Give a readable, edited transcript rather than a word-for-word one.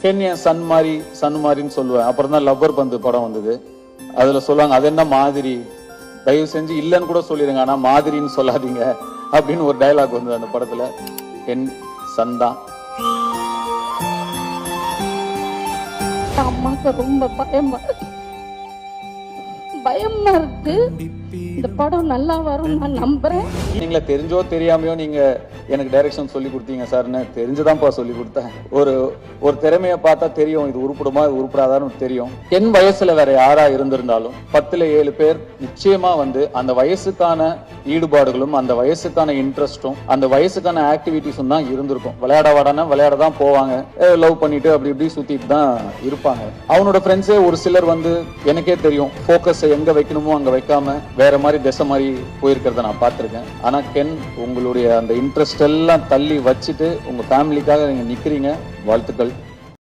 Ken என் Sun மாதிரின்னு சொல்லுவேன். அப்புறம் தான் லவ்வர் பந்து படம் வந்தது. அதுல சொல்லுவாங்க, அது என்ன மாதிரி, தயவு செஞ்சு இல்லைன்னு கூட சொல்லிடுங்க, ஆனா மாதிரின்னு சொல்லாதீங்க அப்படின்னு ஒரு டயலாக் வந்தது அந்த படத்துல. கென் சன் தான். அம்மாக்கு ரொம்ப பயமா இருக்கு. இந்த படம் நல்லா வரும் நான் நம்புறேன். நீங்களே தெரிஞ்சோ தெரியாமையோ நீங்க எனக்கு டைரக்ஷன் சொல்லி கொடுத்தீங்க சார்னு. தெரிஞ்சுதான்ப்பா சொல்லி கொடுத்தேன். ஒரு திறமையை பார்த்தா தெரியும், இது உருப்படுமா இது உருப்படாதான்னு தெரியும். என் வயசுல வேற யாரா இருந்திருந்தாலும் 10ல் 7 பேர் நிச்சயமா அந்த வயசுக்கான ஈடுபாடுகளும் அந்த வயசுக்கான இன்ட்ரெஸ்டும் அந்த வயசுக்கான ஆக்டிவிட்டிஸும் தான் இருந்திருக்கும். விளையாட தான் போவாங்க, லவ் பண்ணிட்டு அப்படி இப்படி சுத்திட்டு தான் இருப்பாங்க. அவனோட ஃப்ரெண்ட்ஸே ஒரு சிலர் எனக்கே தெரியும் ஃபோக்கஸ் எங்க வைக்கணுமோ அங்க வைக்காம வேற மாதிரி திசை மாதிரி போயிருக்கிறத நான் பார்த்திருக்கேன். ஆனா கென், உங்களுடைய அந்த இன்ட்ரெஸ்ட் எல்லாம் தள்ளி வச்சுட்டு உங்க ஃபேமிலிக்காக நீங்க நிக்கிறீங்க. வாழ்த்துக்கள்.